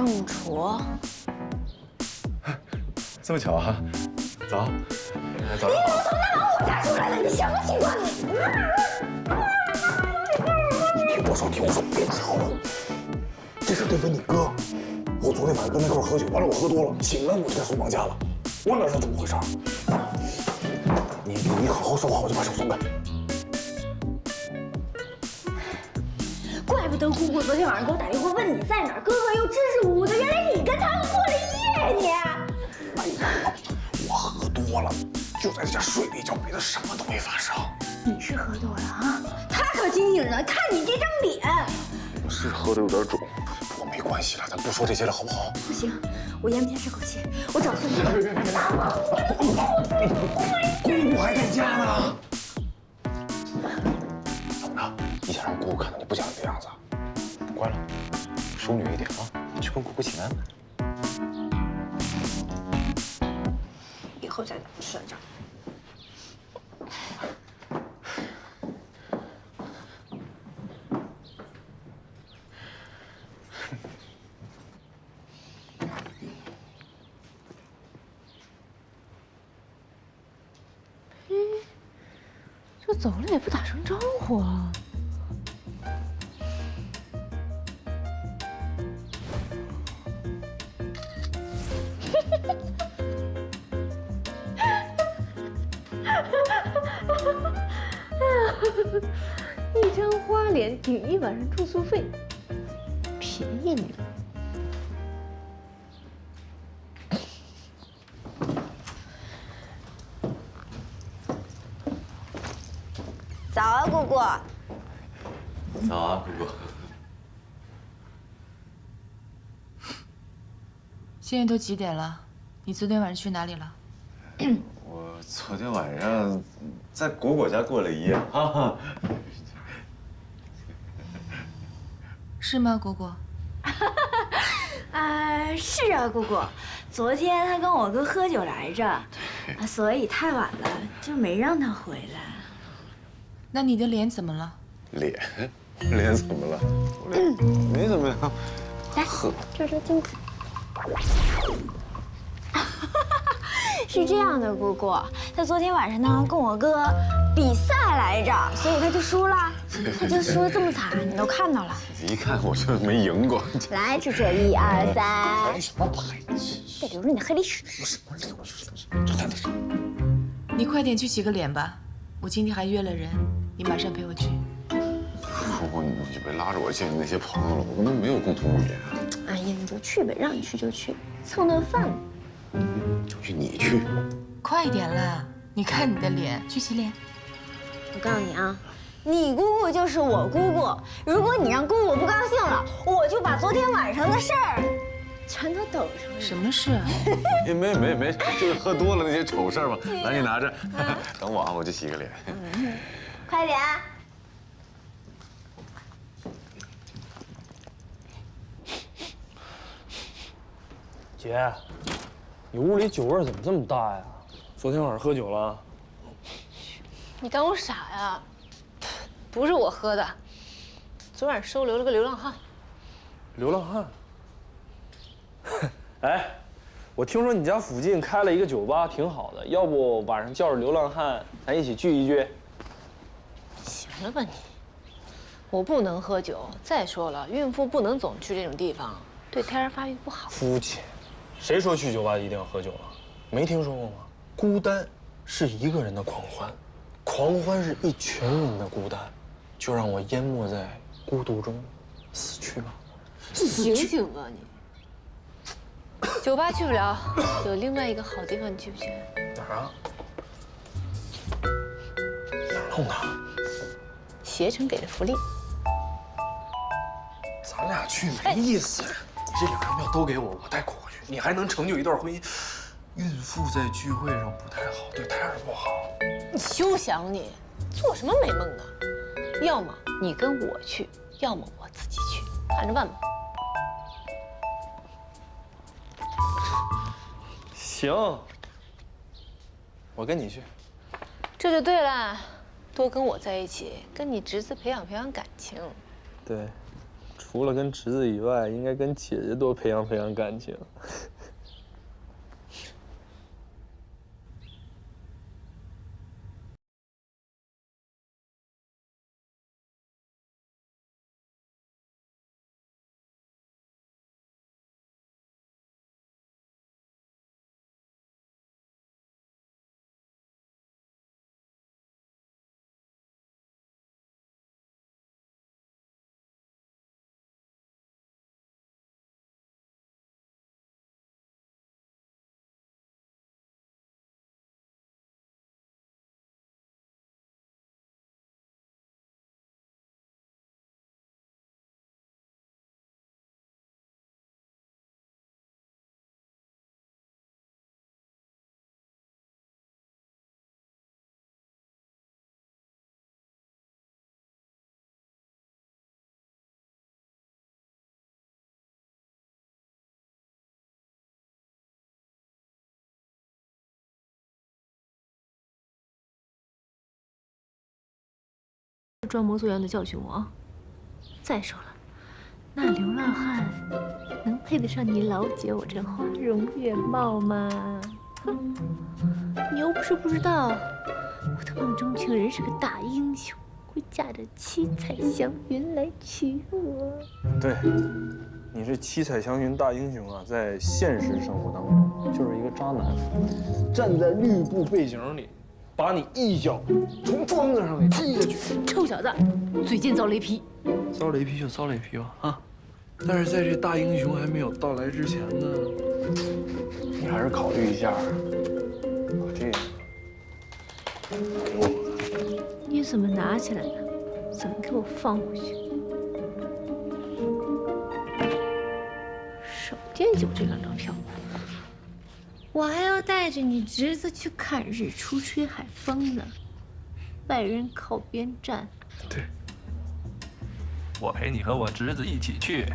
正处。这么巧啊！早，早你怎么从那往我家出来的？你什么情况？你听我说，别吵了。这事得问你哥。我昨天晚上跟那块喝酒，完了我喝多了，醒了我就给松绑架了。我哪知道怎么回事？你好好说话，我就把手松开。怪不得姑姑昨天晚上给我打电话问你在哪儿，哥哥又支支吾吾的，原来你跟他们过了一夜你。哎呀，我喝多了，就在这家睡了一觉，别的什么都没发生。你是喝多了啊？他可清醒着，看你这张脸。我是喝的有点肿，不过没关系了，咱不说这些了，好不好？不行，我咽不下这口气，我找孙子。姑姑还在家呢。怎么着？你想让姑姑看到你不讲理的样子？乖了，淑女一点啊！你去跟姑姑请安。以后再算账。这走了也不打声招呼啊！一张花脸顶一晚上住宿费，便宜你了。早啊，姑姑。早啊，姑姑。现在都几点了？你昨天晚上去哪里了？我昨天晚上在果果家过了一夜，哈哈。是吗，果果？是啊，姑姑。昨天他跟我哥喝酒来着，所以太晚了就没让他回来。那你的脸怎么了？脸怎么了？我脸没怎么样。来，这是镜子。是这样的，姑姑，他昨天晚上呢跟我哥比赛来着，所以他就输了。他就输得这么惨，你都看到了。一看我就没赢过。来，这1、2、3。什么牌？得留着你的黑历史。你快点去洗个脸吧，我今天还约了人，你马上陪我去。姑姑，你就别拉着我见你那些朋友了，我跟他们没有共同语言。哎呀，你就去呗，让你去就去，蹭顿饭。就去你去。快一点啦！你看你的脸，去洗脸。我告诉你啊，你姑姑就是我姑姑。如果你让姑姑不高兴了，我就把昨天晚上的事儿全都抖上来。什么事啊？没，就是喝多了那些丑事儿嘛。来，你拿着，等我啊，我去洗个脸。快点。姐，你屋里酒味怎么这么大呀？昨天晚上喝酒了？你当我傻呀？不是我喝的，昨晚收留了个流浪汉。流浪汉？哎，我听说你家附近开了一个酒吧，挺好的，要不晚上叫着流浪汉，咱一起聚一聚？行了吧你，我不能喝酒。再说了，孕妇不能总去这种地方，对胎儿发育不好。肤浅，谁说去酒吧一定要喝酒了？没听说过吗？孤单是一个人的狂欢，狂欢是一群人的孤单，就让我淹没在孤独中死去吧。醒醒吧你！酒吧去不了，有另外一个好地方，你去不去？哪儿啊？哪儿弄的？携程给的福利。咱俩去没意思。这2张票都给我，我带过去，你还能成就一段婚姻。孕妇在聚会上不太好，对胎儿不好。你休想你，做什么美梦呢？要么你跟我去，要么我自己去，看着办吧。行，我跟你去。这就对了，多跟我在一起，跟你侄子培养感情。对，除了跟侄子以外，应该跟姐姐多培养培养感情。装模作样的教训我啊！再说了，那流浪汉能配得上你老姐我这花容月貌吗？你又不是不知道，我的梦中情人是个大英雄，会驾着七彩祥云来娶我。对，你这七彩祥云大英雄啊，在现实生活当中就是一个渣男，站在绿布背景里，把你一脚从桩子上给踢下去。臭小子，嘴贱遭雷劈！遭雷劈就遭雷劈吧啊！但是在这大英雄还没有到来之前呢，你还是考虑一下把这个给我。你怎么拿起来的？怎么给我放回去？少见有这两张票，我还要带着你侄子去看日出吹海风呢。外人靠边站。对，我陪你和我侄子一起去。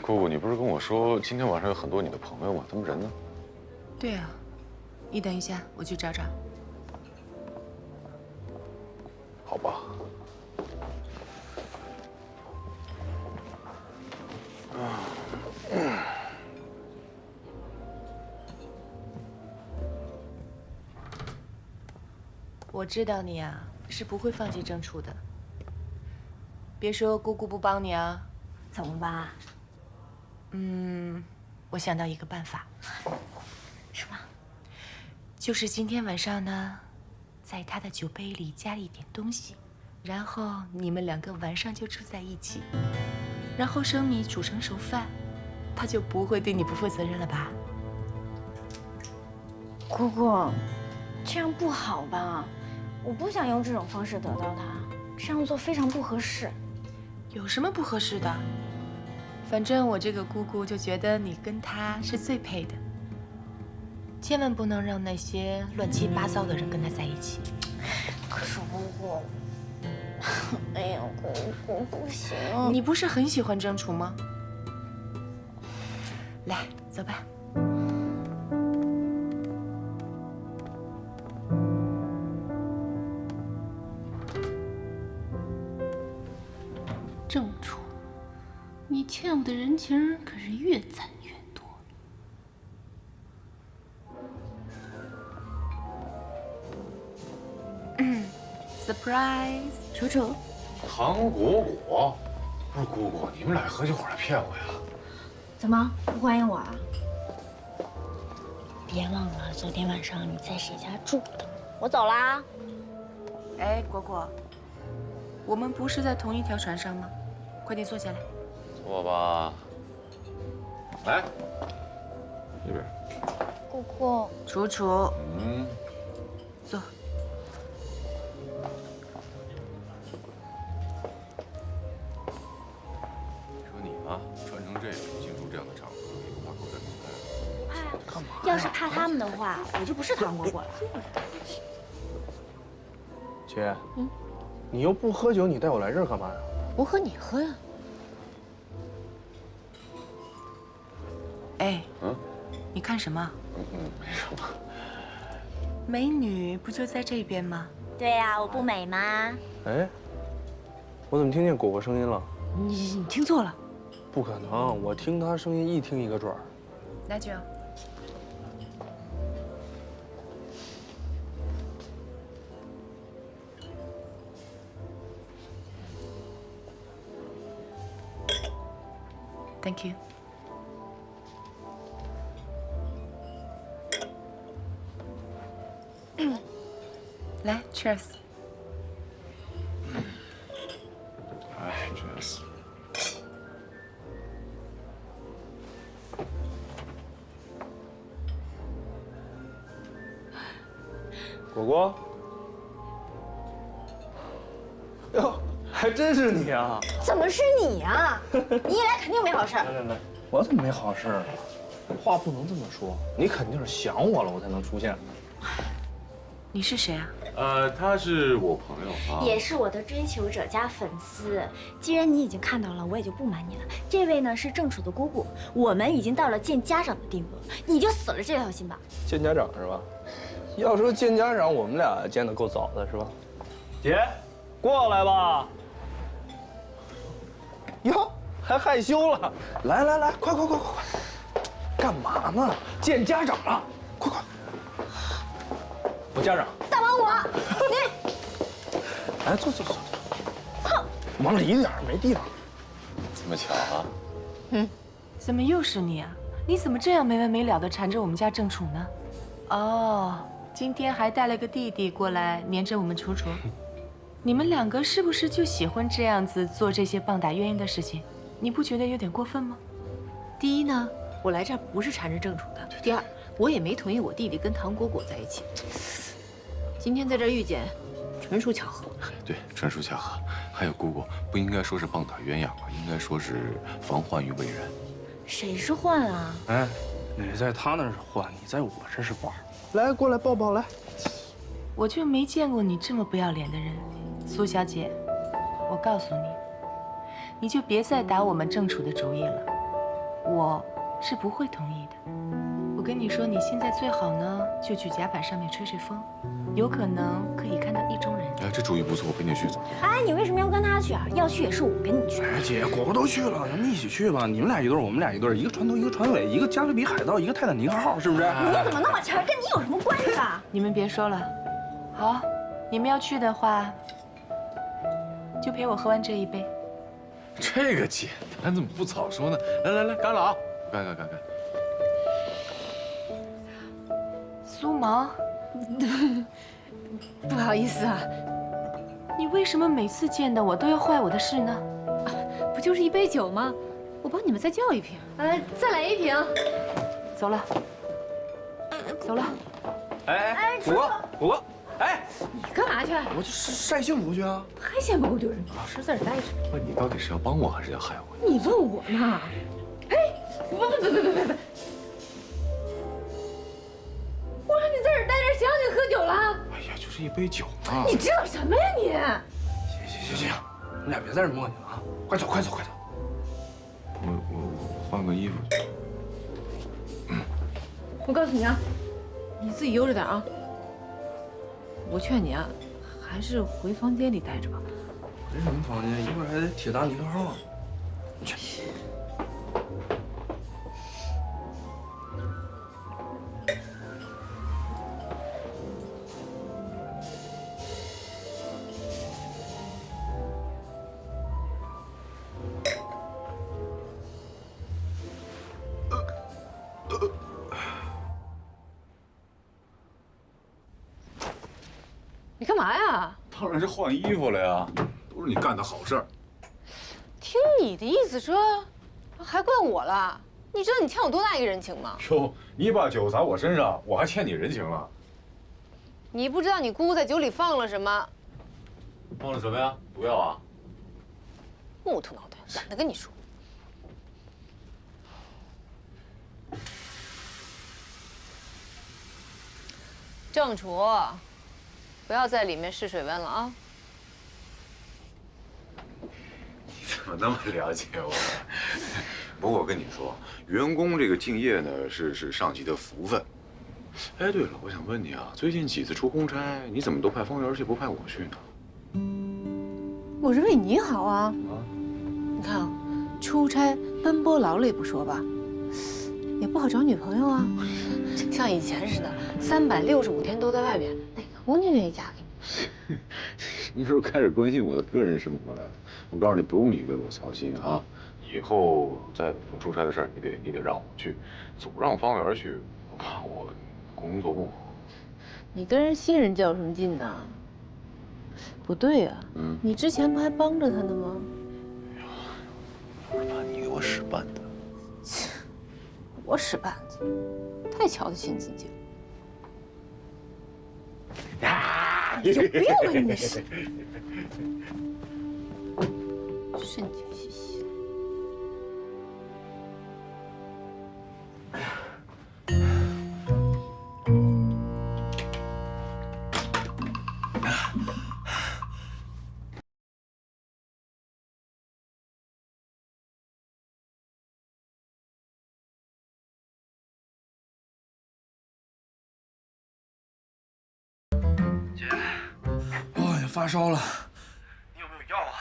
姑姑，你不是跟我说今天晚上有很多你的朋友吗？他们人呢？对啊，你等一下，我去找找。好吧。我知道你啊，是不会放弃郑楚的。别说姑姑不帮你啊。怎么办？我想到一个办法。什么？就是今天晚上呢，在他的酒杯里加一点东西，然后你们两个晚上就住在一起，然后生米煮成熟饭，他就不会对你不负责任了吧？姑姑，这样不好吧？我不想用这种方式得到他，这样做非常不合适。有什么不合适的？反正我这个姑姑就觉得你跟他是最配的，千万不能让那些乱七八糟的人跟他在一起。可是姑姑，哎呀，姑姑不行。你不是很喜欢郑楚吗？来，走吧。郑楚，你欠我的人情可是越攒越多。Surprise！ 楚楚，糖果果，不是姑姑，你们俩合起伙来骗我呀？怎么不欢迎我啊？别忘了昨天晚上你在谁家住的。我走啦。哎，果果，我们不是在同一条船上吗？快点坐下来。坐吧。来，这边。姑姑，楚楚，坐。说你啊，穿成这个进入这样的场合，也不怕狗带你干嘛？要是怕他们的话，我就不是糖果果了。姐，你又不喝酒，你带我来这儿干嘛呀？我和你喝呀。哎，你看什么？没什么。美女不就在这边吗？对呀，我不美吗？哎，我怎么听见果果声音了？你听错了。不可能，我听他声音一听一个准儿。那就。Thank you。来 ，Cheers。哎，Cheers。果果，哟，还真是你啊！怎么是你呀？你一来肯定没好事。来，我怎么没好事啊？话不能这么说，你肯定是想我了，我才能出现。你是谁啊？他是我朋友啊，也是我的追求者加粉丝。既然你已经看到了，我也就不瞒你了。这位呢是郑楚的姑姑，我们已经到了见家长的地步了，你就死了这条心吧。见家长是吧？要说见家长，我们俩见得够早的是吧？姐，过来吧。哟，还害羞了。来，快，干嘛呢？见家长了，快！我家长。大王我，你，哎，坐。哼，往里一点，没地方。这么巧啊？怎么又是你啊？你怎么这样没完没了的缠着我们家郑楚呢？哦，今天还带了个弟弟过来黏着我们楚楚。你们两个是不是就喜欢这样子做这些棒打鸳鸯的事情？你不觉得有点过分吗？第一呢，我来这儿不是缠着郑楚的；第二，我也没同意我弟弟跟唐果果在一起。今天在这儿遇见，纯属巧合。对，纯属巧合。还有姑姑，不应该说是棒打鸳鸯吧，应该说是防患于未然。谁是患啊？哎，你在他那是换，你在我这是玩。来，过来抱抱来。我就没见过你这么不要脸的人，苏小姐，我告诉你，你就别再打我们郑楚的主意了，我是不会同意的。我跟你说，你现在最好呢，就去甲板上面吹吹风，有可能可以看到意中人。哎，这主意不错，我陪你去走。哎，你为什么要跟他去啊？要去也是我跟你去。哎，姐，果果都去了，咱们一起去吧。你们俩一对，我们俩一对，一个船头，一个船尾，一个加勒比海盗，一个泰坦尼克号，是不是？你怎么那么欠儿？跟你有什么关系啊？你们别说了，好，你们要去的话，就陪我喝完这一杯。这个简单，怎么不早说呢？来，干了啊！干！苏毛，不好意思啊，你为什么每次见到我都要坏我的事呢？不就是一杯酒吗？我帮你们再叫一瓶。再来一瓶。走了，走了。哎，果果，哎，你干嘛去？我去晒幸福去啊。还嫌不够丢人？老实在这待着。不，你到底是要帮我还是要害我？你问我呢？哎，不！我说你在这儿待着，谁让你喝酒了？哎呀，就是一杯酒嘛。你知道什么呀你？行，你们俩别在这磨叽了啊！快走！我换个衣服去。我告诉你啊，你自己悠着点啊。我劝你啊，还是回房间里待着吧。回什么房间？一会儿还得铁达尼克号。去。你干嘛呀？当然是换衣服了呀，都是你干的好事儿。听你的意思说，还怪我了？你知道你欠我多大一个人情吗？哟，你把酒砸我身上，我还欠你人情了。你不知道你姑姑在酒里放了什么？放了什么呀？毒药啊？木头脑袋，懒得跟你说。郑楚，不要在里面试水温了啊！那么了解我。不过我跟你说，员工这个敬业呢，是上级的福分。哎，对了，我想问你啊，最近几次出公差，你怎么都派方圆去，不派我去呢？我是为你好啊！你看啊，出差奔波劳累不说吧，也不好找女朋友啊。像以前似的，365天都在外面，哪个姑娘愿意嫁给你？你是不是开始关心我的个人生活了？我告诉你，不用你为我操心啊！以后再有出差的事儿，你得让我去，总让方圆去，我怕我工作不好。你跟人新人较什么劲呢？不对呀，你之前不还帮着他呢吗？我是怕你给我使绊子。我使绊子，太瞧得起你自己了。啊！有病吧你是？神经兮兮的。哎呀，发烧了，你有没有药啊？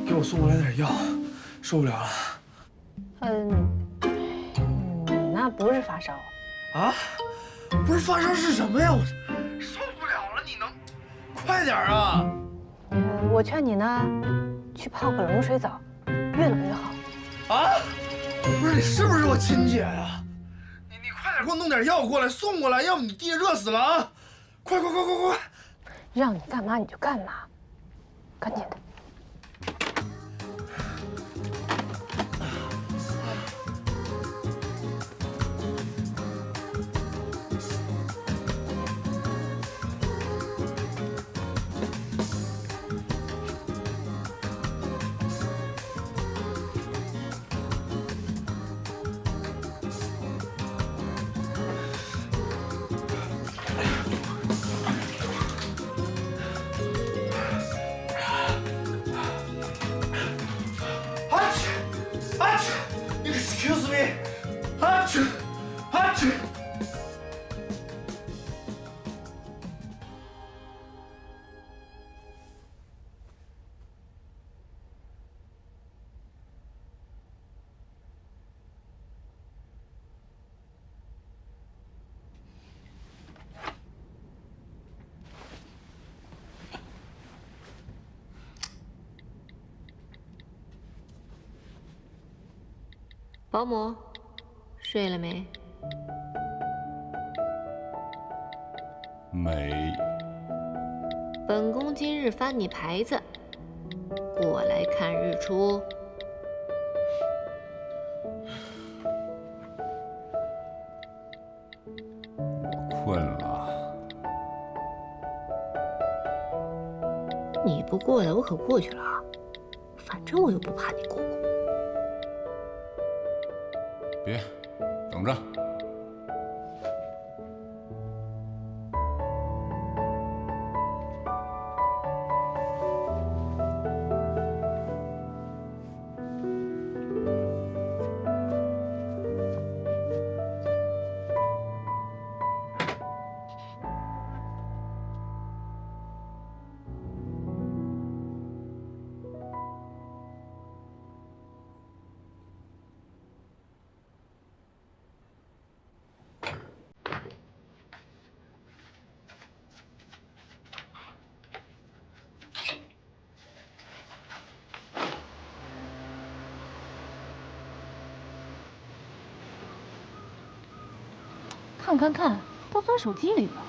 给我送过来点药，受不了了。那不是发烧啊？不是发烧是什么呀？我受不了了，你能快点啊！我劝你呢，去泡个冷水澡，越冷越好。啊？不是你是不是我亲姐呀？你快点给我弄点药过来，送过来，要不你爹热死了啊！快！让你干嘛你就干嘛，赶紧的。Excuse me， 啊去。保姆，睡了没？没。本宫今日发你牌子，过来看日出。我困了。你不过来，我可过去了啊！反正我又不怕你姑姑。别，等着。看，都钻手机里了。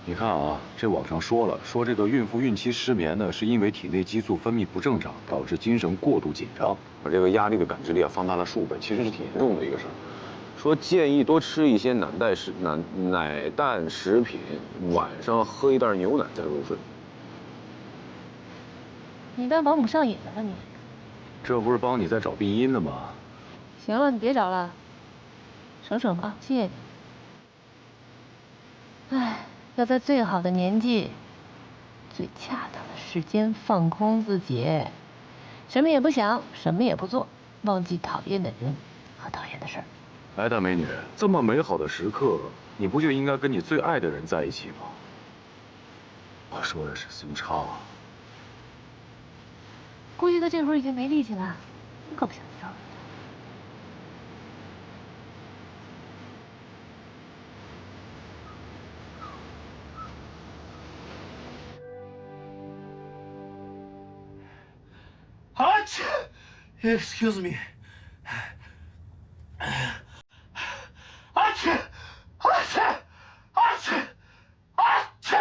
你看啊，这网上说这个孕妇孕期失眠呢，是因为体内激素分泌不正常，导致精神过度紧张，把这个压力的感知力放大了数倍，其实是挺严重的一个事儿。说建议多吃一些奶蛋食品，晚上喝一袋牛奶再入睡。你当保姆上瘾了吧你？这不是帮你在找病因呢吗？行了，你别找了，省吧，谢谢你。唉，要在最好的年纪、最恰当的时间放空自己，什么也不想，什么也不做，忘记讨厌的人和讨厌的事儿。哎，大美女，这么美好的时刻，你不就应该跟你最爱的人在一起吗？我说的是孙超啊。估计他这会儿已经没力气了，可不想招惹他。啊切 ！Excuse me。啊切！啊切！啊切！啊切！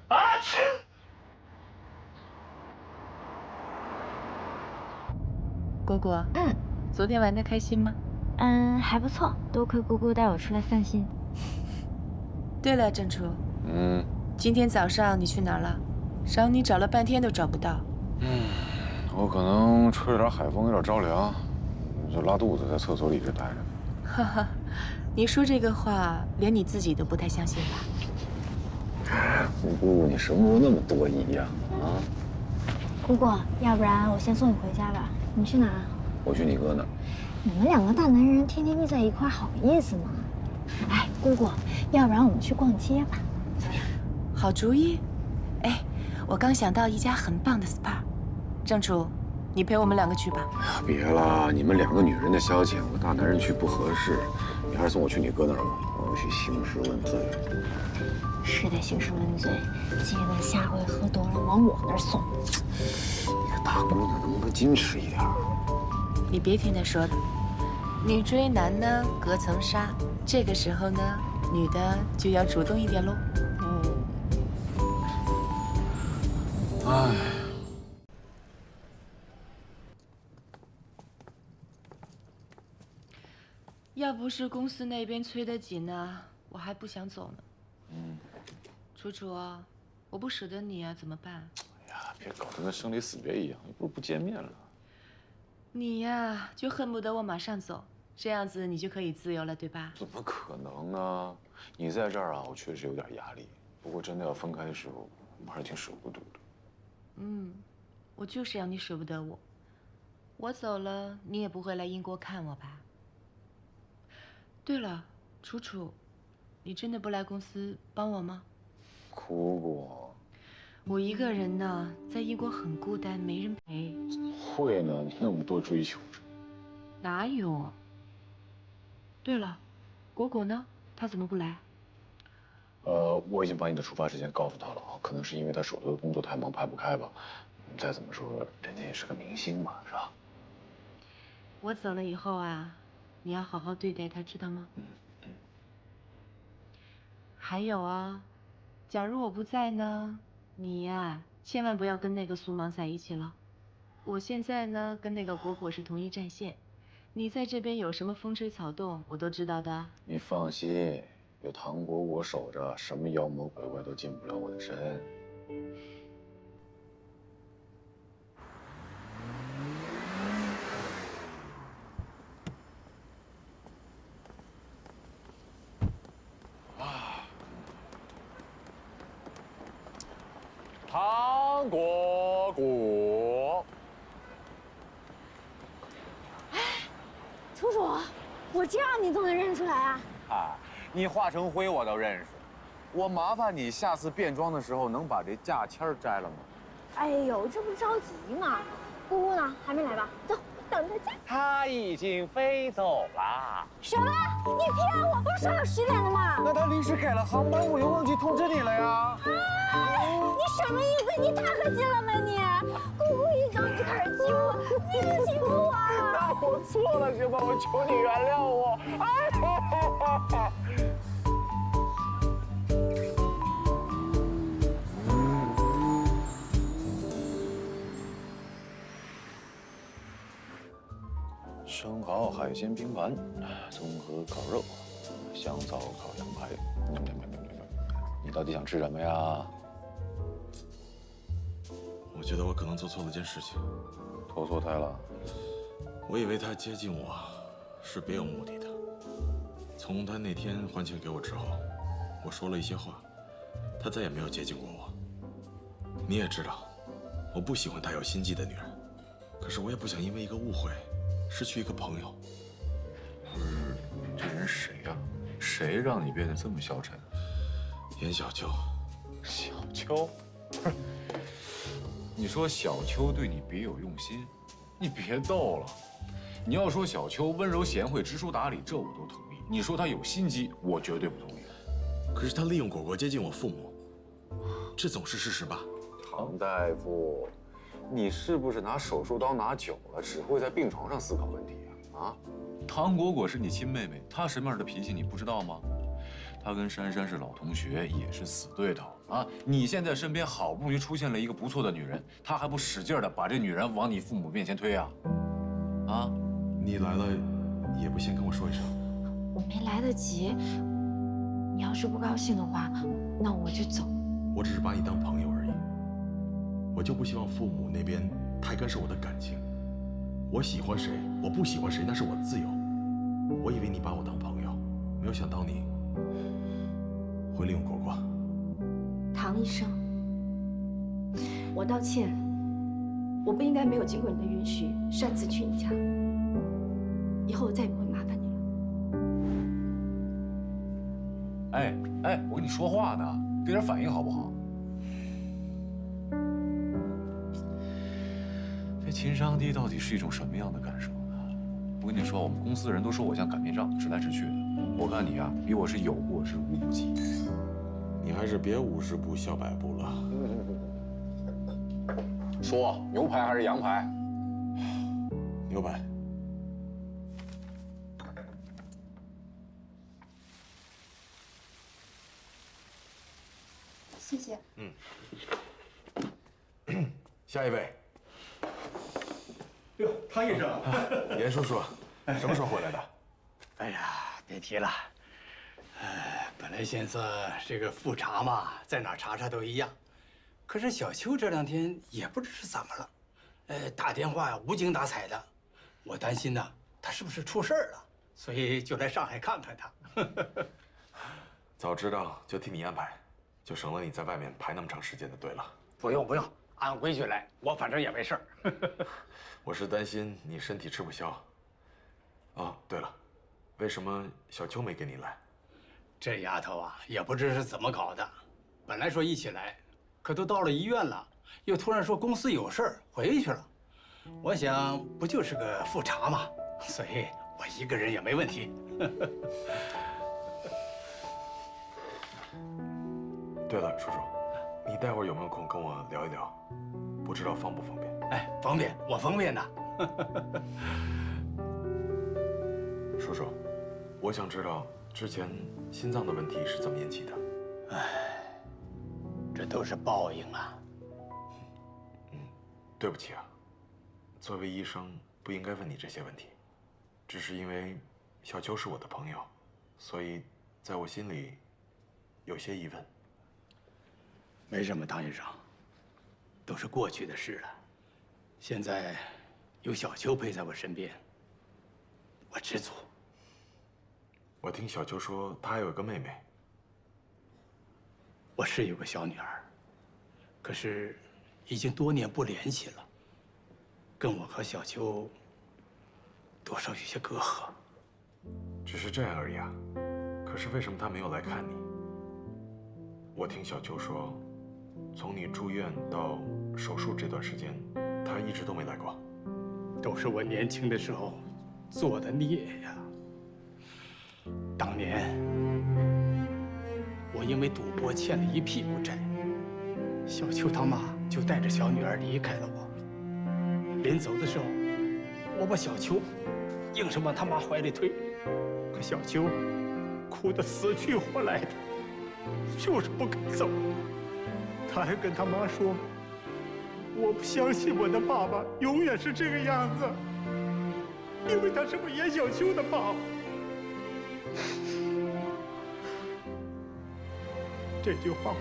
啊切！果果，昨天玩的开心吗？还不错，多亏姑姑带我出来散心。对了，郑初，今天早上你去哪儿了？找你找了半天都找不到。我可能吹了点海风，有点着凉，就拉肚子，在厕所里一直待着。哈哈，你说这个话，连你自己都不太相信吧？姑姑，你什么时候那么多疑呀？啊？姑姑，要不然我先送你回家吧。你去哪儿？我去你哥那儿。你们两个大男人天天腻在一块，好意思吗？哎，姑姑，要不然我们去逛街吧，怎么样？好主意。哎，我刚想到一家很棒的 SPA， 郑楚，你陪我们两个去吧。哎呀，别了，你们两个女人的消遣，我大男人去不合适。你还是送我去你哥那儿吧，我要去兴师问罪。是得兴师问罪，记得下回喝多了往我那儿送。你个大姑娘能不能矜持一点？你别听他说的，女追男呢隔层纱，这个时候呢，女的就要主动一点喽。哎。要不是公司那边催得紧呢，我还不想走呢。楚楚啊，我不舍得你啊，怎么办？哎呀，别搞得跟生离死别一样，又不是不见面了。你呀，就恨不得我马上走，这样子你就可以自由了，对吧？怎么可能呢？你在这儿啊，我确实有点压力。不过真的要分开的时候，我还是挺舍不得的。我就是要你舍不得我。我走了，你也不会来英国看我吧？对了，楚楚，你真的不来公司帮我吗？姑姑，我一个人呢，在英国很孤单，没人陪。会呢，那么多追求。哪有？对了，果果呢？他怎么不来？我已经把你的出发时间告诉他了啊，可能是因为他手头的工作太忙排不开吧。再怎么说，人家也是个明星嘛，是吧？我走了以后啊，你要好好对待他，知道吗？还有啊，假如我不在呢，你呀，千万不要跟那个苏芒在一起了。我现在呢，跟那个果果是同一战线，你在这边有什么风吹草动，我都知道的。你放心，有唐果果守着，什么妖魔鬼怪都近不了我的身。唐果果，楚楚，我这样你都能认出来啊？啊，你化成灰我都认识。我麻烦你下次变装的时候能把这价签摘了吗？哎呦，这不着急吗？姑姑呢？还没来吧？走，等她见。他已经飞走了。什么？你骗我！不是说要10点的吗？那他临时改了航班，我又忘记通知你了呀。你什么意思？你大可劲了吗你？姑姑一早就开始欺负我，你就欺负我。那我错了，行吗？我求你原谅我。哎。生蚝海鲜拼盘，综合烤肉，香草烤羊排。你到底想吃什么呀？我觉得我可能做错了件事情，投错胎了。我以为他接近我是别有目的的。从他那天还钱给我之后，我说了一些话，他再也没有接近过我。你也知道，我不喜欢带有心计的女人，可是我也不想因为一个误会失去一个朋友。不是，这人谁呀？谁让你变得这么消沉？严小秋。小秋，不是，你说小秋对你别有用心，你别逗了。你要说小秋温柔贤惠、知书达理，这我都同意。你说她有心机，我绝对不同意。可是她利用果果接近我父母，这总是事实吧？唐大夫，你是不是拿手术刀拿久了，只会在病床上思考问题啊？唐果果是你亲妹妹，她什么样的脾气你不知道吗？她跟珊珊是老同学，也是死对头啊！你现在身边好不容易出现了一个不错的女人，她还不使劲的把这女人往你父母面前推啊？啊！你来了，也不先跟我说一声。我没来得及。你要是不高兴的话，那我就走。我只是把你当朋友而已。我就不希望父母那边太干涉我的感情。我喜欢谁，我不喜欢谁，那是我自由。我以为你把我当朋友，没有想到你会利用果果。唐医生，我道歉，我不应该没有经过你的允许擅自去你家，以后我再也不会麻烦你了。哎，我跟你说话呢，给点反应好不好？这情商低到底是一种什么样的感受呢？我跟你说，我们公司的人都说我像擀面杖，直来直去的。我看你啊，比我是有过之无不及。你还是别50步笑100步了。说牛排还是羊排？牛排。谢谢。下一位。哟，汤医生，严叔叔，什么时候回来的？哎呀，别提了。本来寻思这个复查嘛，在哪查查都一样。可是小秋这2天也不知是怎么了，打电话呀无精打采的，我担心呢他是不是出事儿了，所以就来上海看看他。早知道就替你安排，就省了你在外面排那么长时间的队了。不用，按规矩来，我反正也没事儿。我是担心你身体吃不消。哦，对了，为什么小秋没跟你来？这丫头啊，也不知是怎么搞的，本来说一起来，可都到了医院了，又突然说公司有事儿回去了。我想不就是个复查嘛，所以我一个人也没问题。对了，叔叔，你待会儿有没有空跟我聊一聊？不知道方不方便？哎，方便，我方便的。叔叔，我想知道之前心脏的问题是怎么引起的？哎，这都是报应啊。对不起啊，作为医生不应该问你这些问题，只是因为小秋是我的朋友，所以在我心里有些疑问。没什么，唐医生，都是过去的事了。现在有小秋陪在我身边，我知足。我听小秋说，她还有个妹妹。我是有个小女儿，可是已经多年不联系了，跟我和小秋多少有些隔阂。只是这样而已啊。可是为什么她没有来看你？我听小秋说，从你住院到手术这段时间，她一直都没来过。都是我年轻的时候做的孽呀。当年我因为赌博欠了一屁股债，小秋他妈就带着小女儿离开了我。临走的时候，我把小秋硬是往他妈怀里推，可小秋哭得死去活来的，就是不肯走。他还跟他妈说：“我不相信我的爸爸永远是这个样子，因为他是我严小秋的爸爸。”这句话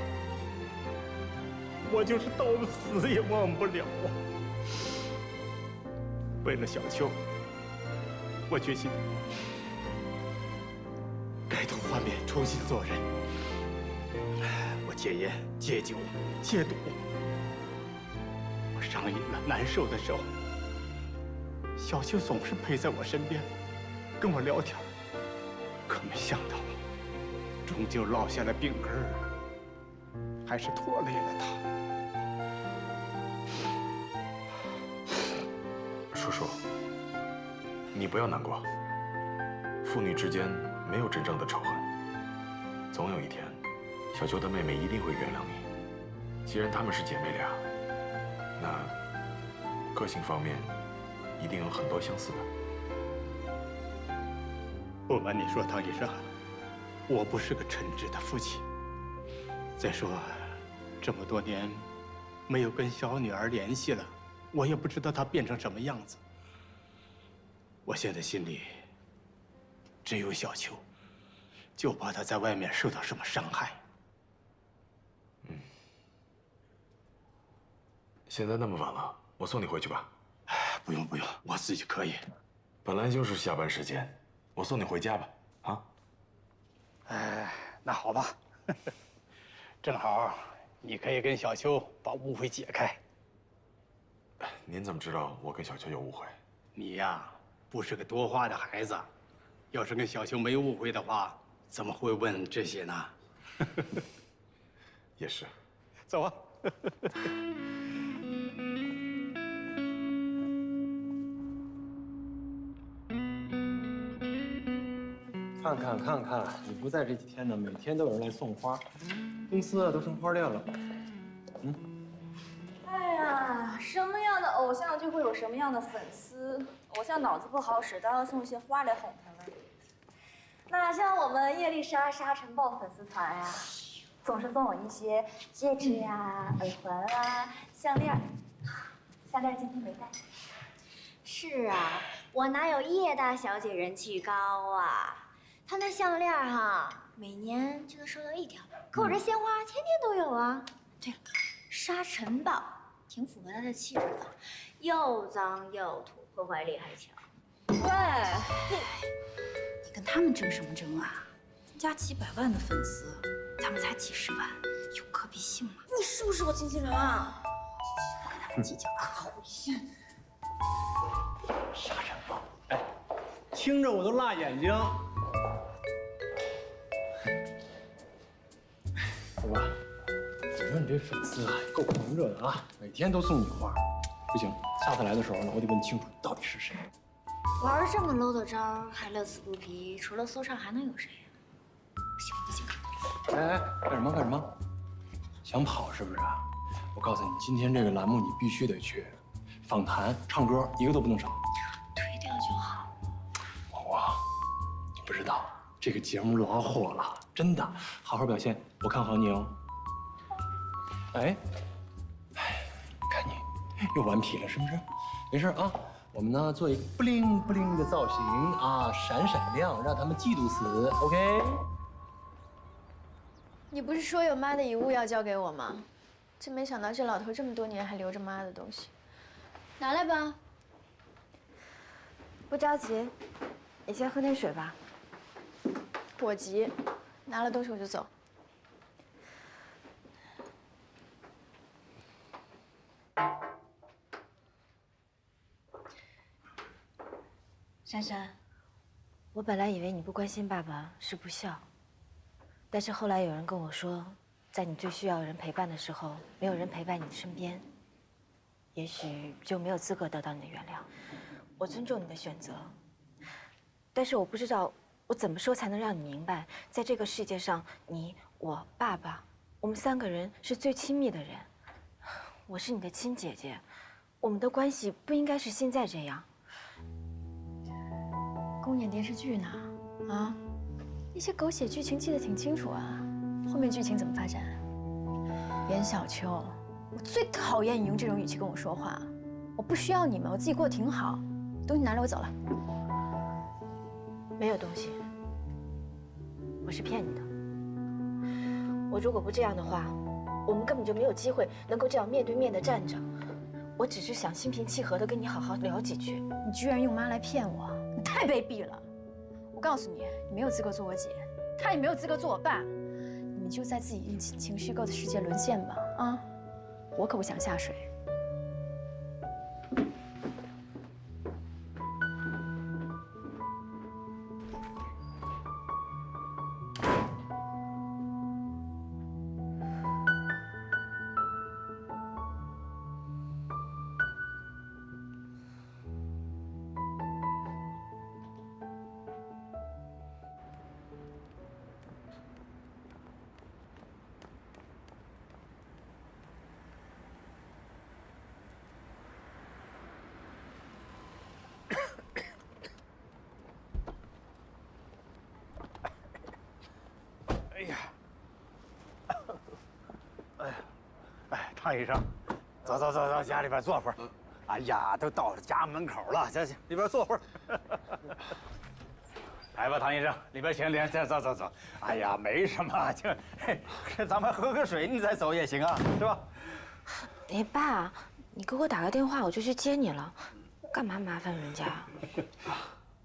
我就是到死也忘不了啊！为了小秋，我决心改头换面，重新做人。我戒烟、戒酒、戒赌。我上瘾了，难受的时候，小秋总是陪在我身边，跟我聊天。可没想到，终究落下了病根儿，还是拖累了他。叔叔，你不要难过。父女之间没有真正的仇恨，总有一天，小秋的妹妹一定会原谅你。既然她们是姐妹俩，那个性方面一定有很多相似的。不瞒你说，唐医生，我不是个称职的父亲。再说，这么多年没有跟小女儿联系了，我也不知道她变成什么样子。我现在心里只有小秋，就怕她在外面受到什么伤害。现在那么晚了，我送你回去吧。不用不用，我自己可以。本来就是下班时间，我送你回家吧。啊？那好吧，正好你可以跟小秋把误会解开。您怎么知道我跟小秋有误会？你呀，不是个多话的孩子，要是跟小秋没误会的话，怎么会问这些呢？也是。走啊。看看，你不在这几天呢，每天都有人来送花，公司啊都成花店了。哎呀，什么样的偶像就会有什么样的粉丝。偶像脑子不好使，当然送一些花来哄他们。哪像我们叶丽莎沙尘暴粉丝团呀，总是送我一些戒指呀、耳环啊、项链。项链今天没戴。是啊，我哪有叶大小姐人气高啊？她那项链哈，每年就能收到1条，可我这鲜花天天都有啊。对了，沙尘暴挺符合她的气质的，又脏又土，破坏力还强。喂，你跟他们争什么争啊？人家几百万的粉丝，咱们才几十万，有可比性吗？你是不是我经纪人啊？不跟他们计较啊！讨厌。沙尘暴，哎，听着我都辣眼睛。好吧，我说你这粉丝啊，够狂热的啊，每天都送你花。不行，下次来的时候呢，我得问清楚到底是谁。玩这么 low 的招还乐此不疲，除了苏畅还能有谁呀？不行不行！哎，干什么干什么？想跑是不是？我告诉你，今天这个栏目你必须得去，访谈、唱歌一个都不能少。推掉就好。哇，你不知道这个节目老火了，真的，好好表现，我看好你哦。哎，看你又顽皮了是不是？没事啊，我们呢做一个布灵布灵的造型啊，闪闪亮，让他们嫉妒死。OK。你不是说有妈的遗物要交给我吗？真没想到这老头这么多年还留着妈的东西，拿来吧。不着急，你先喝点水吧。我急，拿了东西我就走。珊珊，我本来以为你不关心爸爸是不孝，但是后来有人跟我说，在你最需要人陪伴的时候，没有人陪伴你的身边，也许就没有资格得到你的原谅。我尊重你的选择，但是我不知道我怎么说才能让你明白，在这个世界上，你、我、爸爸，我们3个人是最亲密的人。我是你的亲姐姐，我们的关系不应该是现在这样。公演电视剧呢？啊，那些狗血剧情记得挺清楚啊，后面剧情怎么发展？袁小秋，我最讨厌你用这种语气跟我说话。我不需要你们，我自己过得挺好。东西拿来，我走了。没有东西，我是骗你的。我如果不这样的话，我们根本就没有机会能够这样面对面的站着。我只是想心平气和的跟你好好聊几句。你居然用妈来骗我，你太卑鄙了！我告诉你，你没有资格做我姐，她也没有资格做我爸。你们就在自己情绪构的世界沦陷吧！啊，我可不想下水。 哎呀，哎，唐医生，走，家里边坐会儿。哎呀，都到了家门口了，行，里边坐会儿。来吧，唐医生，里边请，走。哎呀，没什么，就咱们喝个水，你再走也行啊，是吧？哎，爸，你给我打个电话，我就去接你了，干嘛麻烦人家？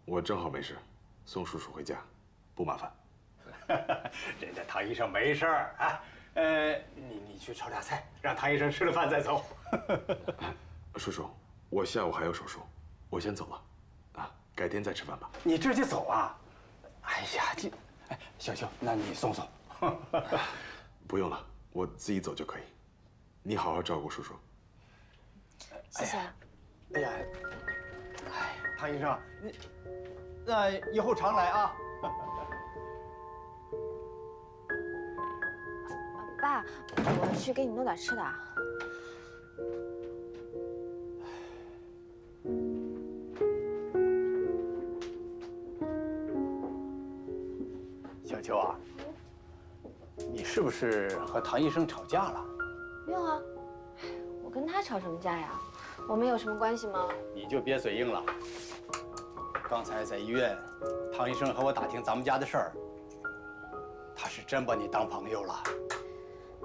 我正好没事，送叔叔回家，不麻烦。人家唐医生没事儿啊。你去炒俩菜，让唐医生吃了饭再走。叔叔，我下午还有手术，我先走了，啊，改天再吃饭吧。你这就走啊？哎呀，小秋，那你送。不用了，我自己走就可以。你好好照顾叔叔。谢谢。哎呀，唐医生，你那以后常来啊。爸，我去给你弄点吃的啊。小秋啊，你是不是和唐医生吵架了？没有啊，我跟他吵什么架呀？我们有什么关系吗？你就别嘴硬了。刚才在医院，唐医生和我打听咱们家的事儿，他是真把你当朋友了。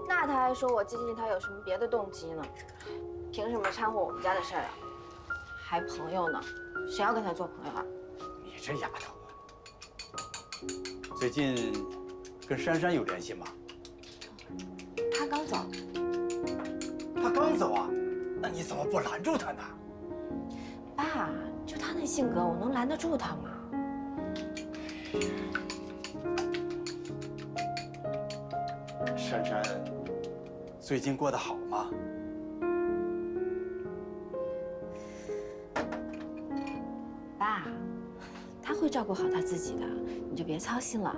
那他还说我接近他有什么别的动机呢？凭什么掺和我们家的事儿啊？还朋友呢？谁要跟他做朋友啊？你这丫头，最近跟珊珊有联系吗？他刚走。他刚走啊？那你怎么不拦住他呢？爸，就他那性格，我能拦得住他吗？珊珊最近过得好吗？爸，他会照顾好他自己的，你就别操心了。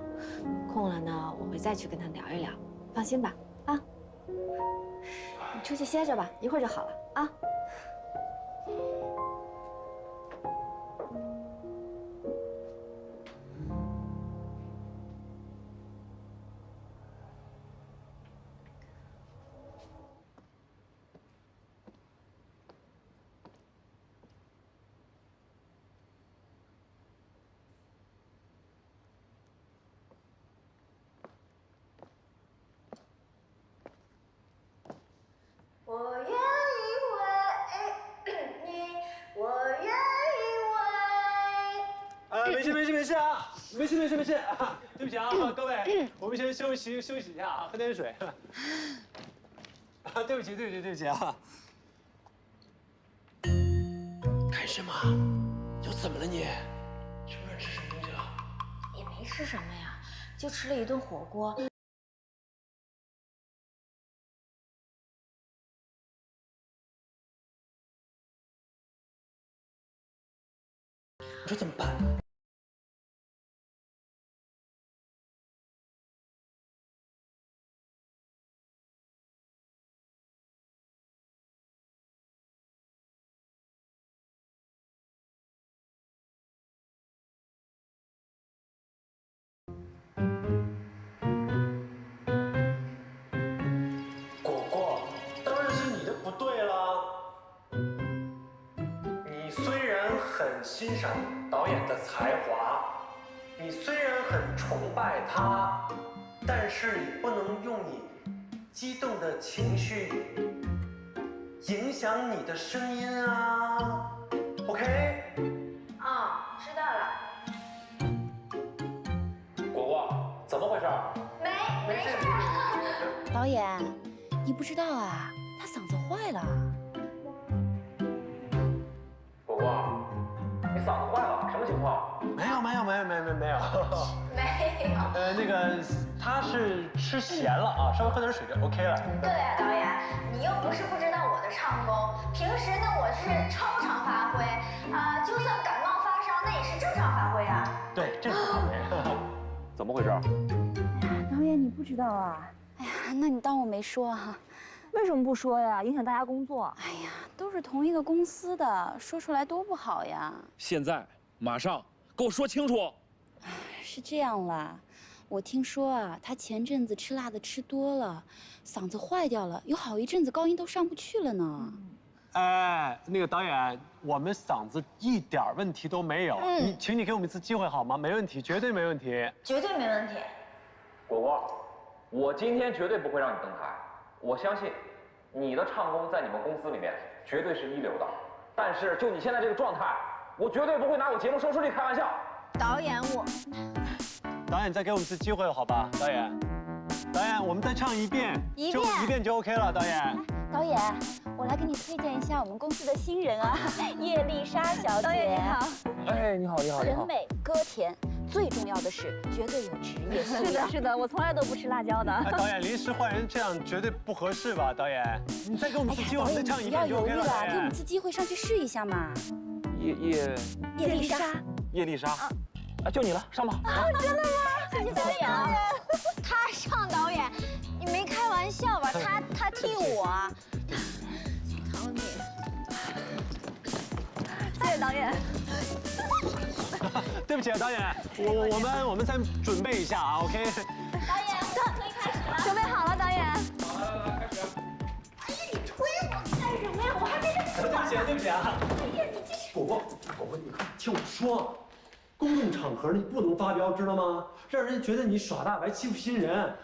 空了呢，我会再去跟他聊一聊，放心吧，啊。你出去歇着吧，一会儿就好了啊。我愿意为你，我愿意为。没事啊，没事啊，对不起啊，各位，我们先休息一下啊，喝点水。啊，对不起啊。干什么？又怎么了你？是不是吃什么东西了？也没吃什么呀，就吃了一顿火锅。你说怎么办？果果，当然是你的不对了。你虽然很欣赏导演的才华，你虽然很崇拜他，但是你不能用你激动的情绪影响你的声音啊。OK？ 哦，知道了。果果，怎么回事？没事。导演，你不知道啊，他嗓子坏了。果果，你嗓子坏了，什么情况？没有。那个他是吃咸了啊，稍微喝点水就 OK 了。对啊，导演，你又不是不知道我的唱功，平时呢我是超常发挥啊，就算感冒发烧那也是正常发挥啊。对，正常发挥。怎么回事？导演，你不知道啊？哎呀，那你当我没说啊？为什么不说呀？影响大家工作。哎呀，都是同一个公司的，说出来多不好呀。现在马上给我说清楚。是这样啦，我听说啊，他前阵子吃辣的吃多了，嗓子坏掉了，有好一阵子高音都上不去了呢。哎，那个导演，我们嗓子一点问题都没有，请你给我们一次机会好吗？没问题，绝对没问题，绝对没问题。果果，我今天绝对不会让你登台。我相信你的唱功在你们公司里面绝对是一流的，但是就你现在这个状态，我绝对不会拿我节目收视率开玩笑。导演，导演再给我们一次机会好吧？导演，我们再唱一遍，就一遍就 OK 了。导演，导演，我来给你推荐一下我们公司的新人啊，叶丽莎小姐。导演你好。哎，你好。人美歌甜，最重要的是绝对有职业素养。是的，我从来都不吃辣椒的。哎，导演临时换人这样绝对不合适吧？导演，你再给我们一次机会，我们再唱一遍就 OK 了。给我们一次机会上去试一下嘛。叶丽莎。叶丽莎。就你了，上吧。啊，真的吗？谢谢导演。他上导演，你没开玩笑吧？他替我。唐敏。谢谢导演。对不起啊，导演，我们再准备一下啊 ，OK？ 导演，可以开始了。准备好了，导演。来，开始。哎呀，你推我干什么呀？我还没开始呢。对不起啊。哎呀，你这是。果果，你快听我说。公共场合你不能发飙，知道吗？让人觉得你耍大白欺负新人。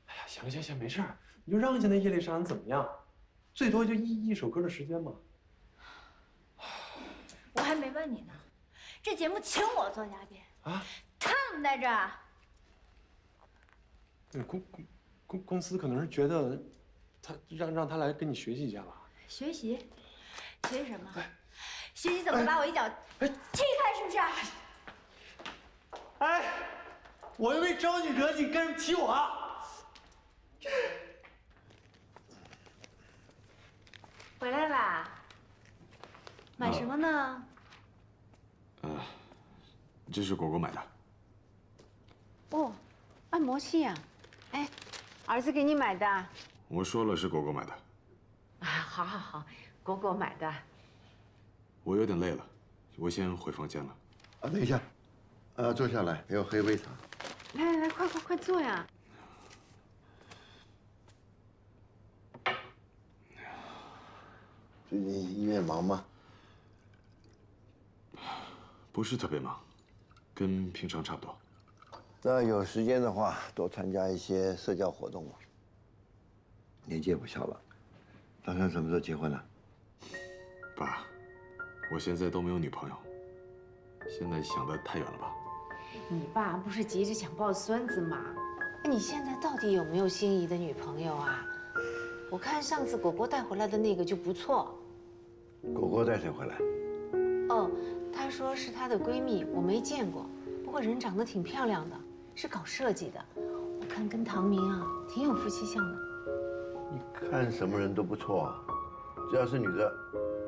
哎呀，行，没事儿，你就让一下那叶丽莎，能怎么样？最多就一首歌的时间嘛。我还没问你呢，这节目请我做嘉宾啊？他怎么在这儿？公司可能是觉得他让他来跟你学习一下吧。学习什么？学习怎么把我一脚踢开，是不是？哎，我又没招你惹你，干什么踢我？回来啦？买什么呢？这是果果买的。哦，按摩器呀？哎，儿子给你买的。我说了是果果买的。啊，好，果果买的。我有点累了，我先回房间了。啊，等一下，坐下来，要喝一杯茶。来，快坐呀！最近医院忙吗？不是特别忙，跟平常差不多。那有时间的话，多参加一些社交活动嘛。年纪也不小了，打算什么时候结婚呢？爸，我现在都没有女朋友，现在想得太远了吧？你爸不是急着想抱孙子吗？你现在到底有没有心仪的女朋友啊？我看上次果果带回来的那个就不错。果果带谁回来？哦，她说是她的闺蜜，我没见过，不过人长得挺漂亮的，是搞设计的。我看跟唐明啊挺有夫妻相的。你看什么人都不错啊，只要是女的，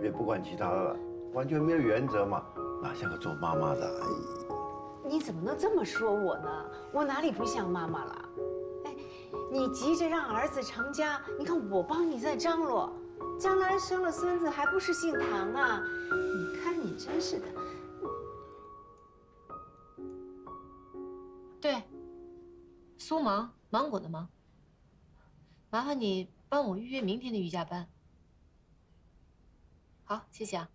别不管其他的了，完全没有原则嘛，哪像个做妈妈的？哎，你怎么能这么说我呢？我哪里不像妈妈了？哎，你急着让儿子成家，你看我帮你在张罗，将来生了孙子还不是姓唐啊？你看你真是的。对，苏芒，芒果的芒。麻烦你帮我预约明天的瑜伽班。好，谢谢啊。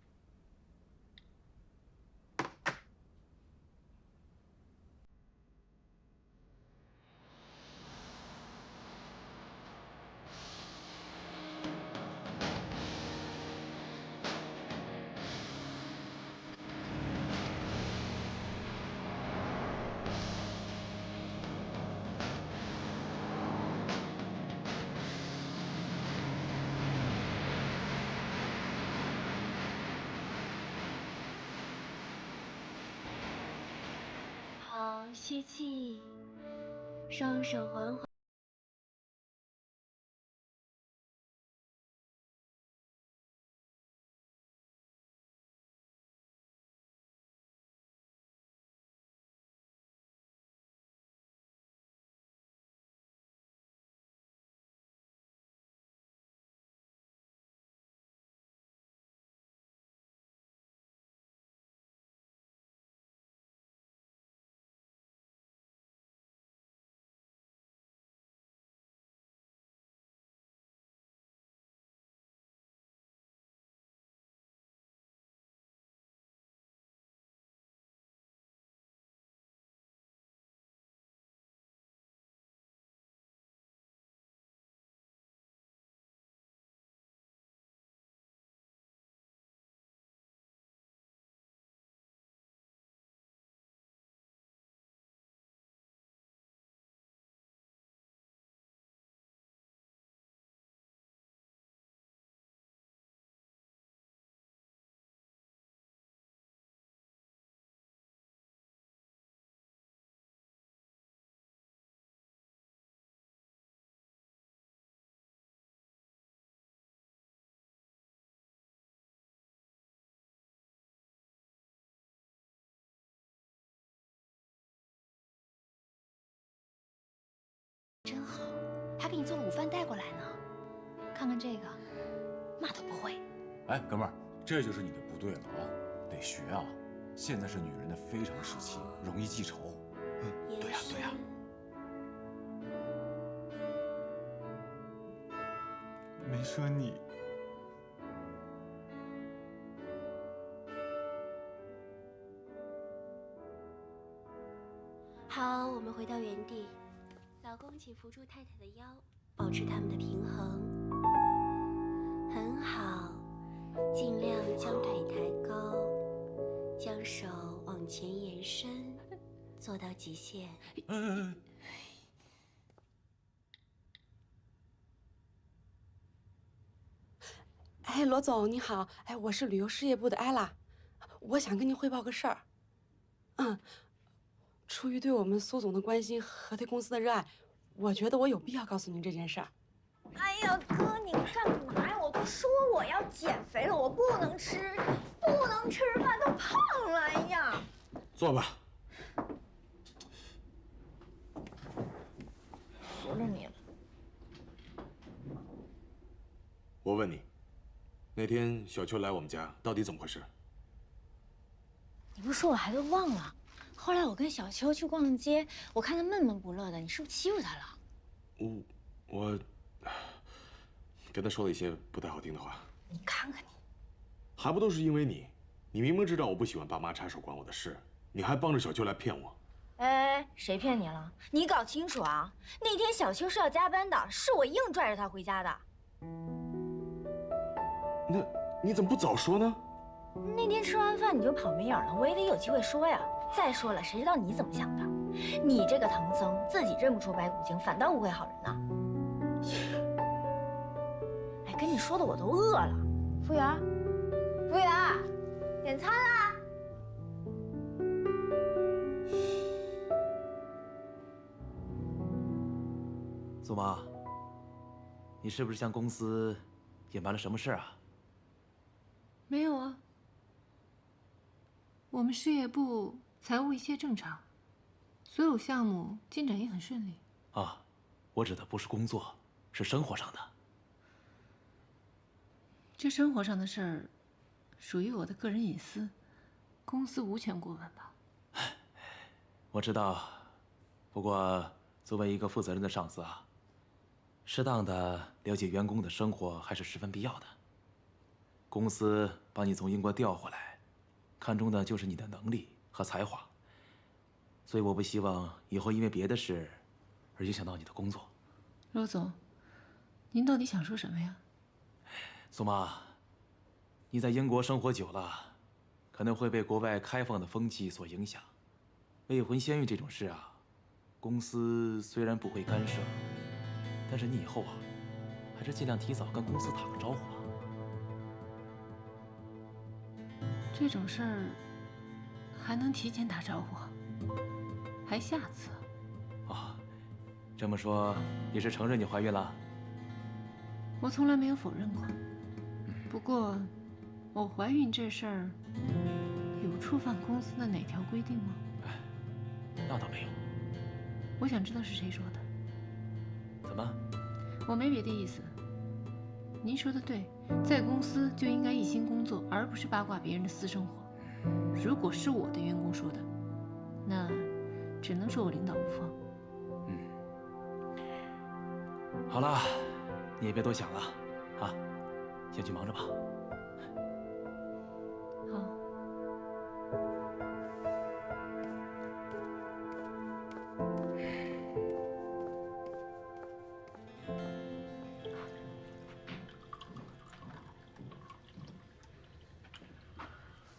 吸气，双手缓缓。真好，还给你做了午饭带过来呢。看看这个，嘛都不会。哎，哥们儿，这就是你的不对了啊，得学啊！现在是女人的非常时期，容易记仇。对呀，对呀。没说你。好，我们回到原地。老公，请扶住太太的腰，保持他们的平衡。很好，尽量将腿抬高，将手往前延伸，做到极限。哎，罗总你好，哎，我是旅游事业部的艾拉，我想跟您汇报个事儿。出于对我们苏总的关心和对公司的热爱，我觉得我有必要告诉您这件事儿。哎呀，哥，你干嘛呀？我都说我要减肥了，我不能吃饭，都胖了。哎呀，坐吧。服了你了。我问你，那天小秋来我们家，到底怎么回事？你不是说我还都忘了？后来我跟小秋去逛街，我看他闷闷不乐的，你是不是欺负他了？我跟他说了一些不太好听的话。你看看你，还不都是因为你？你明明知道我不喜欢爸妈插手管我的事，你还帮着小秋来骗我。哎，谁骗你了？你搞清楚啊！那天小秋是要加班的，是我硬拽着她回家的。那你怎么不早说呢？那天吃完饭你就跑没影了，我也得有机会说呀。再说了，谁知道你怎么想的？你这个唐僧自己认不出白骨精，反当误会好人呢。哎，跟你说的我都饿了。服务员，服务员，点餐啦！苏妈，你是不是向公司隐瞒了什么事啊？没有啊，我们事业部财务一切正常，所有项目进展也很顺利。啊，我指的不是工作，是生活上的。这生活上的事儿，属于我的个人隐私，公司无权过问吧？我知道，不过作为一个负责任的上司啊，适当的了解员工的生活还是十分必要的。公司把你从英国调回来，看重的就是你的能力和才华，所以我不希望以后因为别的事而影响到你的工作。罗总，您到底想说什么呀？苏妈，你在英国生活久了，可能会被国外开放的风气所影响。未婚先孕这种事啊，公司虽然不会干涉，但是你以后啊，还是尽量提早跟公司打个招呼吧。这种事儿还能提前打招呼啊？还还下次？哦，这么说你是承认你怀孕了？我从来没有否认过。不过，我怀孕这事儿有触犯公司的哪条规定吗？那倒没有。我想知道是谁说的。怎么？我没别的意思。您说的对，在公司就应该一心工作，而不是八卦别人的私生活。如果是我的员工说的，那只能说我领导无方。好了，你也别多想了，啊，先去忙着吧。好。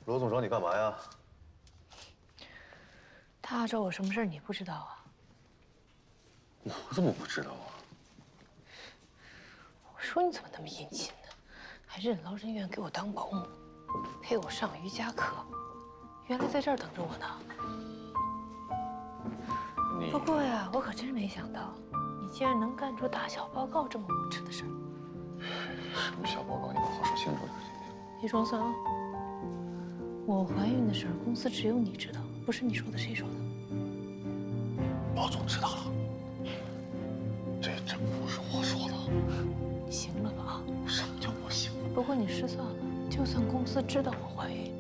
罗总找你干嘛呀？他找我什么事儿你不知道啊？我怎么不知道啊？我说你怎么那么殷勤呢？还任劳任怨给我当保姆，陪我上瑜伽课，原来在这儿等着我呢。不过呀，我可真没想到，你竟然能干出打小报告这么无耻的事儿。什么小报告？你把话说清楚点行不行？别装蒜啊！我怀孕的事儿，公司只有你知道，不是你说的谁说的？包总知道了。这真不是我说的。行了吧？什么叫我行了？不过你失算了，就算公司知道我怀孕，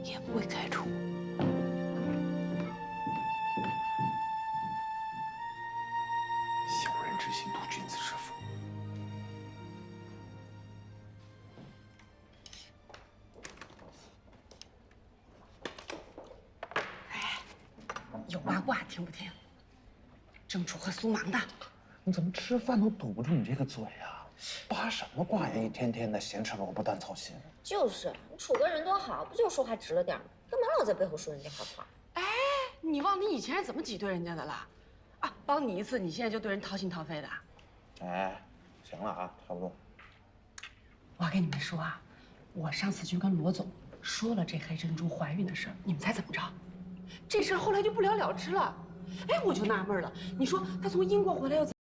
也不会开除我。小人之心度君子之腹。有八卦听不听？郑楚和苏芒的，你怎么吃饭都堵不住你这个嘴啊？八什么卦呀？一天天的闲吃萝卜淡操心。就是你楚哥人多好，不就说话直了点吗？干嘛老在背后说人家坏话？哎，你忘你以前是怎么挤兑人家的了？啊，帮你一次，你现在就对人掏心掏肺的？哎，行了啊，差不多。我跟你们说啊，我上次就跟罗总说了这黑珍珠怀孕的事儿，你们猜怎么着？这事儿后来就不了了之了。哎，我就纳闷了，你说他从英国回来又怎？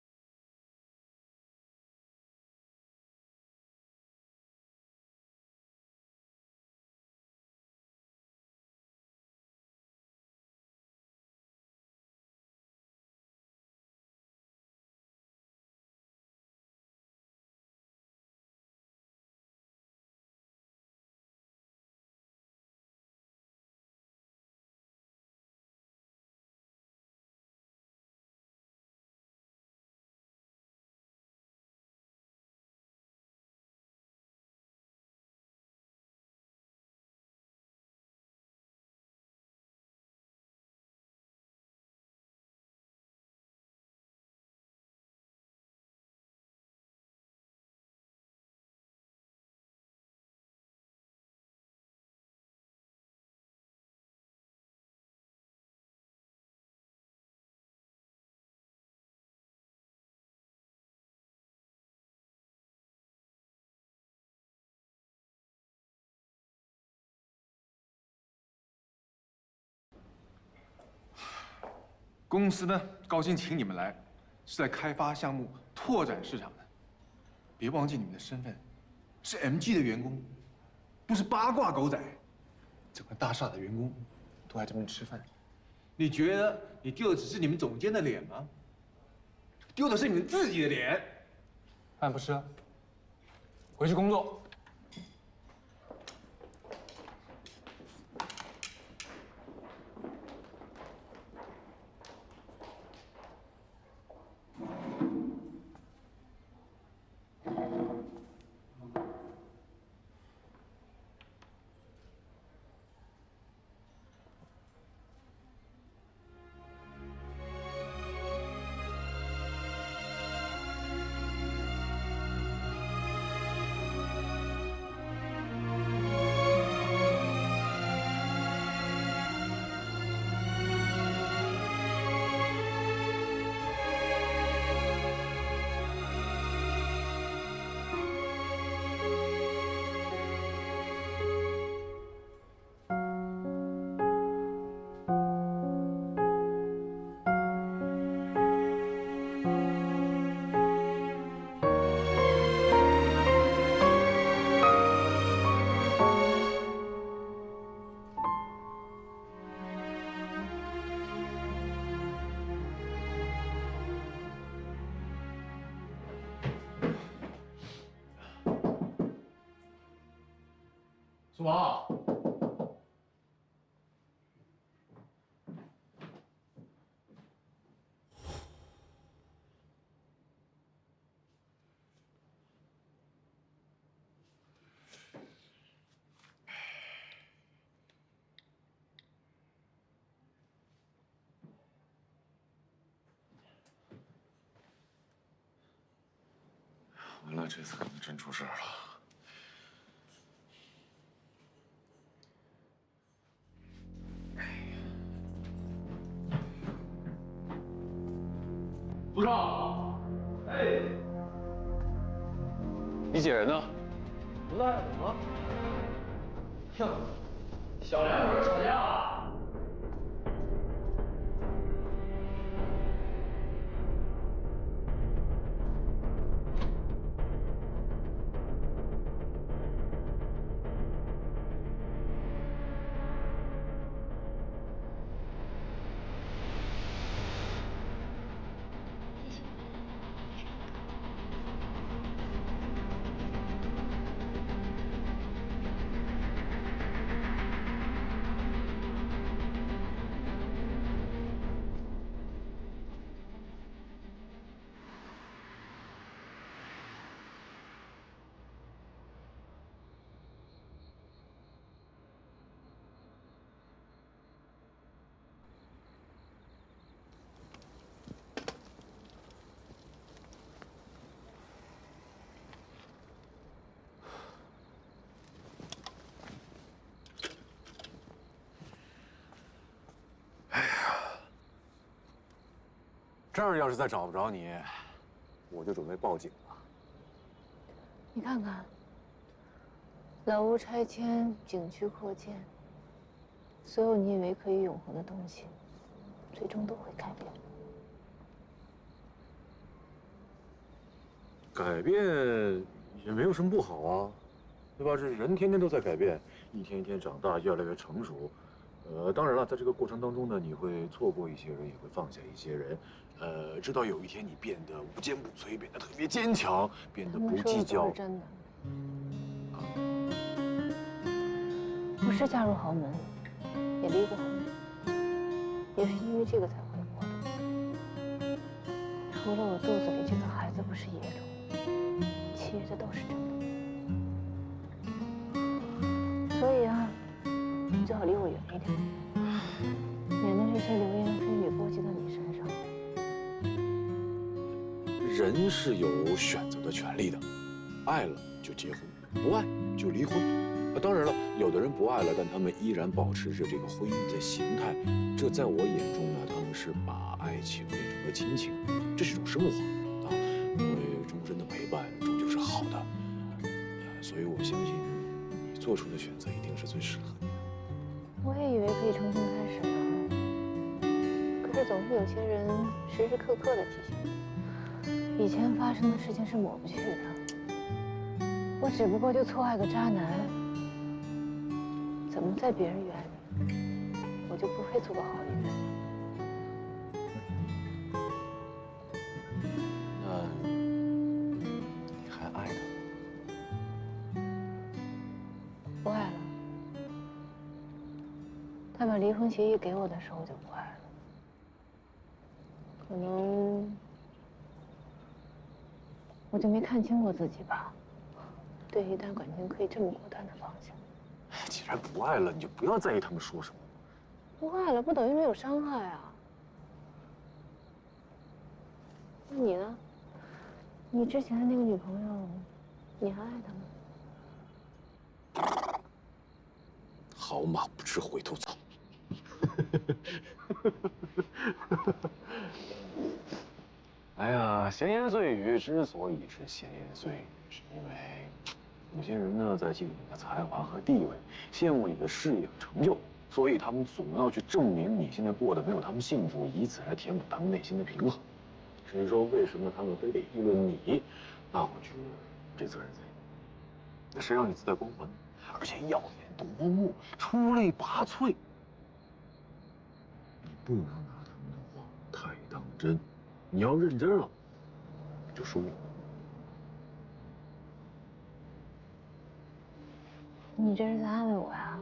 公司呢，高兴请你们来，是在开发项目、拓展市场的。别忘记你们的身份，是 MG 的员工，不是八卦狗仔。整个大厦的员工都来这边吃饭，你觉得你丢的只是你们总监的脸吗？丢的是你们自己的脸。饭不吃了，回去工作。苏宝。完了，这次可能真出事了。组长，哎，你姐人呢？不在，怎么了？哟，小两口吵架了。这儿要是再找不着你，我就准备报警了。你看看，老屋拆迁，景区扩建，所有你以为可以永恒的东西，最终都会改变。改变也没有什么不好啊，对吧？这人天天都在改变，一天一天长大，越来越成熟。当然了，在这个过程当中呢，你会错过一些人，也会放下一些人。直到有一天你变得无坚不摧，变得特别坚强，变得不计较。是真的。我是嫁入豪门，也离过婚，也是因为这个才回国的。除了我肚子里这个孩子不是野种，其余的都是真的。所以啊，你最好离我远一点，免得这些流言蜚语波及到你身上。人是有选择的权利的，爱了就结婚，不爱就离婚。当然了，有的人不爱了，但他们依然保持着这个婚姻的形态。这在我眼中呢，他们是把爱情变成了亲情，这是一种升华啊。因为终身的陪伴终究是好的，所以我相信你做出的选择一定是最适合你的。我也以为可以重新开始呢，可是总是有些人时时刻刻的提醒我，以前发生的事情是抹不去的。我只不过就错爱个渣男，怎么在别人眼里，我就不配做个好女人？那你还爱他吗？不爱了。他把离婚协议给我的时候就不爱了。可能我就没看清过自己吧，对一段感情可以这么果断的放下。既然不爱了，你就不要在意他们说什么。不爱了不等于没有伤害啊。那你呢？你之前的那个女朋友，你还爱她吗？好马不吃回头草。哎呀，闲言碎语之所以是闲言碎语，是因为有些人呢在嫉妒你的才华和地位，羡慕你的事业和成就，所以他们总要去证明你现在过得没有他们幸福，以此来填补他们内心的平衡。至于说为什么他们非得议论你，那我觉得这责任在你。那谁让你自带光环，而且耀眼夺目，出类拔萃。你不能拿他们的话太当真，你要认真了，就输了。你这是在安慰我呀？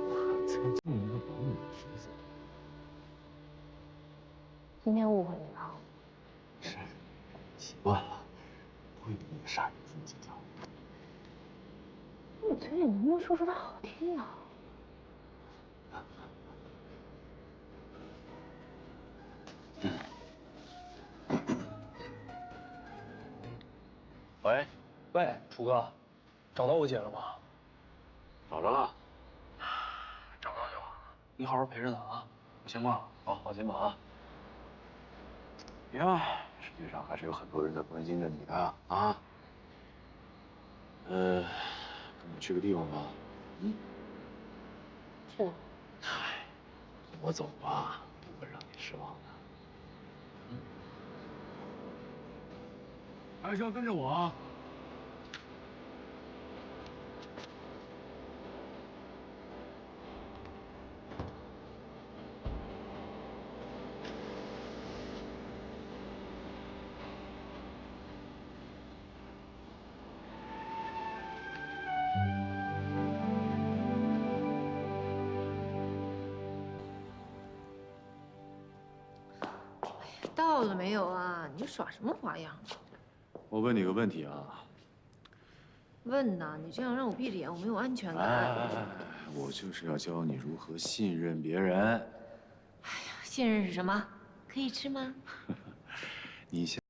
我才尽一个保姆的职责。今天误会你了。是，习惯了，不会比那个傻人精计较。你嘴里能不能说出点好听的？喂，喂，楚哥，找到我姐了吗？找着了。找到就好。你好好陪着她啊，我先挂了。好，放心吧啊。呀，世界上还是有很多人在关心着你的啊。跟我去个地方吧。嗯。去哪？嗨，跟我走吧，不会让你失望的。开车跟着我啊。到了没有啊？你耍什么花样？我问你个问题啊。问呐，你这样让我闭着眼，我没有安全感。哎，我就是要教你如何信任别人。信任是什么？可以吃吗？你先。